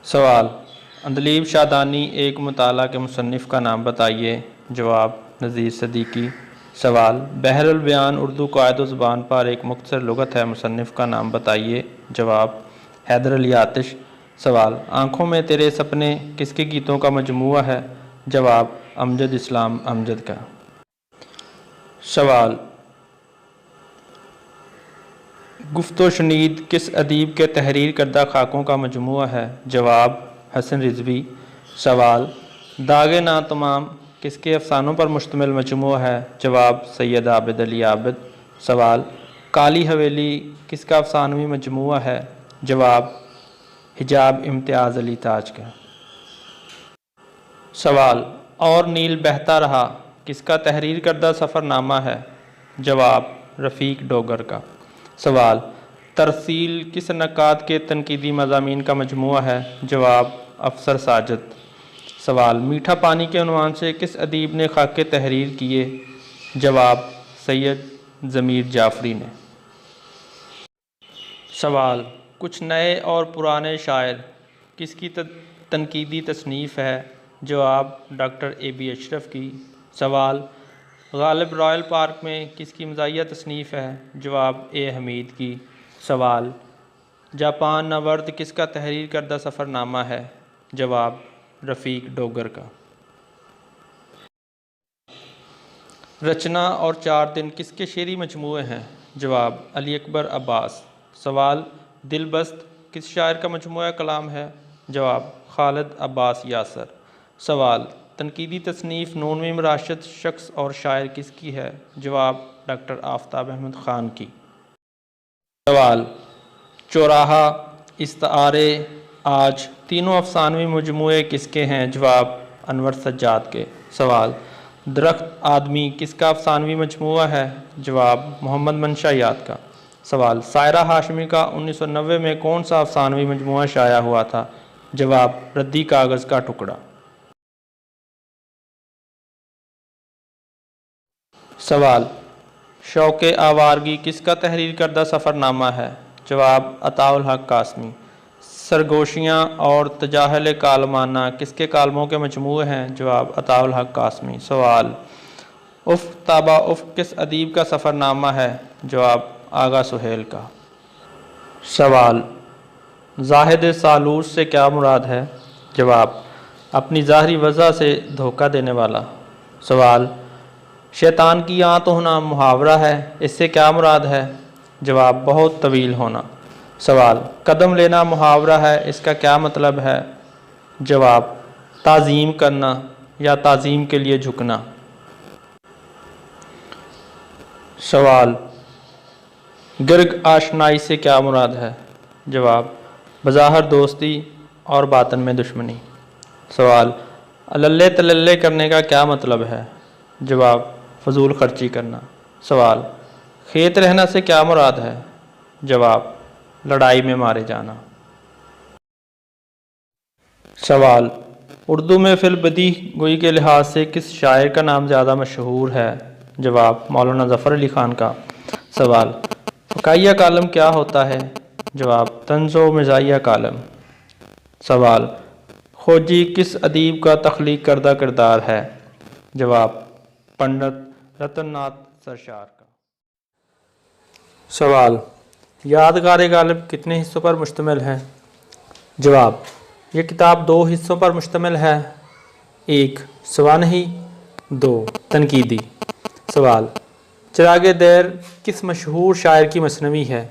سوال: اندلیب شادانی ایک مطالعہ کے مصنف کا نام بتائیے۔ جواب: نذیر صدیقی۔ سوال: بحر البیان اردو قواعد و زبان پر ایک مختصر لغت ہے، مصنف کا نام بتائیے۔ جواب: حیدر علی آتش۔ سوال: آنکھوں میں تیرے سپنے کس کے گیتوں کا مجموعہ ہے؟ جواب: امجد اسلام امجد کا۔ سوال: گفت و شنید کس ادیب کے تحریر کردہ خاکوں کا مجموعہ ہے؟ جواب: حسن رضوی۔ سوال: داغ ناتمام کس کے افسانوں پر مشتمل مجموعہ ہے؟ جواب: سید عابد علی عابد۔ سوال: کالی حویلی کس کا افسانوی مجموعہ ہے؟ جواب: حجاب امتیاز علی تاج کا۔ سوال: اور نیل بہتا رہا کس کا تحریر کردہ سفر نامہ ہے؟ جواب: رفیق ڈوگر کا۔ سوال: ترسیل کس نقاد کے تنقیدی مضامین کا مجموعہ ہے؟ جواب: افسر ساجد۔ سوال: میٹھا پانی کے عنوان سے کس ادیب نے خاکے تحریر کیے؟ جواب: سید ضمیر جعفری نے۔ سوال: کچھ نئے اور پرانے شاعر کس کی تنقیدی تصنیف ہے؟ جواب: ڈاکٹر A.B. اشرف کی۔ سوال: غالب رائل پارک میں کس کی مزاحیہ تصنیف ہے؟ جواب: A. حمید کی۔ سوال: جاپان ناورد کس کا تحریر کردہ سفر نامہ ہے؟ جواب: رفیق ڈوگر کا۔ رچنا اور چار دن کس کے شعری مجموعے ہیں؟ جواب: علی اکبر عباس۔ سوال: دل بست کس شاعر کا مجموعہ کلام ہے؟ جواب: خالد عباس یاسر۔ سوال: تنقیدی تصنیف نون میم راشد شخص اور شاعر کس کی ہے؟ جواب: ڈاکٹر آفتاب احمد خان کی۔ سوال: چوراہا، استعارے، آج تینوں افسانوی مجموعے کس کے ہیں؟ جواب: انور سجاد کے۔ سوال: درخت آدمی کس کا افسانوی مجموعہ ہے؟ جواب: محمد منشا یاد کا۔ سوال: سائرہ ہاشمی کا 1990 میں کون سا افسانوی مجموعہ شائع ہوا تھا؟ جواب: ردی کاغذ کا ٹکڑا۔ سوال: شوق آوارگی کس کا تحریر کردہ سفر نامہ ہے؟ جواب: عطاء الحق قاسمی۔ سرگوشیاں اور تجاہل کالمانہ کس کے کالموں کے مجموعے ہیں؟ جواب: عطاء الحق قاسمی۔ سوال: اف تابہ اف کس ادیب کا سفر نامہ ہے؟ جواب: آغا سہیل کا۔ سوال: زاہد سالوس سے کیا مراد ہے؟ جواب: اپنی ظاہری وجہ سے دھوکہ دینے والا۔ سوال: شیطان کی آنت ہونا محاورہ ہے، اس سے کیا مراد ہے؟ جواب: بہت طویل ہونا۔ سوال: قدم لینا محاورہ ہے، اس کا کیا مطلب ہے؟ جواب: تعظیم کرنا یا تعظیم کے لیے جھکنا۔ سوال: گرگ آشنائی سے کیا مراد ہے؟ جواب: بظاہر دوستی اور باطن میں دشمنی۔ سوال: اللے تللے کرنے کا کیا مطلب ہے؟ جواب: فضول خرچی کرنا۔ سوال: کھیت رہنا سے کیا مراد ہے؟ جواب: لڑائی میں مارے جانا۔ سوال: اردو میں فی البدیہہ گوئی کے لحاظ سے کس شاعر کا نام زیادہ مشہور ہے؟ جواب: مولانا ظفر علی خان کا۔ سوال: فقاہیہ کالم کیا ہوتا ہے؟ جواب: طنز و مزاحیہ کالم۔ سوال: کھوجی کس ادیب کا تخلیق کردہ کردار ہے؟ جواب: پنڈت رتن ناتھ سرشار کا۔ سوال: یادگار غالب کتنے حصوں پر مشتمل ہے؟ جواب: یہ کتاب 2 حصوں پر مشتمل ہے، 1 سوانحی، 2 تنقیدی۔ سوال: چراغ دیر کس مشہور شاعر کی مثنوی ہے؟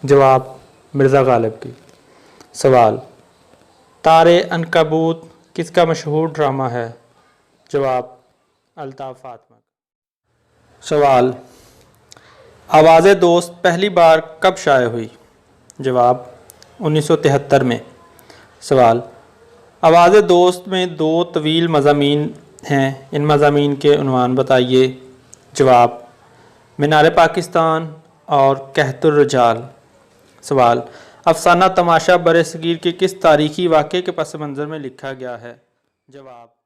جواب: مرزا غالب کی۔ سوال: تارے عنکبوت کس کا مشہور ڈرامہ ہے؟ جواب: الطاف فاطمہ کا۔ سوال: آواز دوست پہلی بار کب شائع ہوئی؟ جواب: 1973 میں۔ سوال: آواز دوست میں 2 طویل مضامین ہیں، ان مضامین کے عنوان بتائیے۔ جواب: مینار پاکستان اور قحط الرجال۔ سوال: افسانہ تماشا برصغیر کے کس تاریخی واقعے کے پس منظر میں لکھا گیا ہے؟ جواب: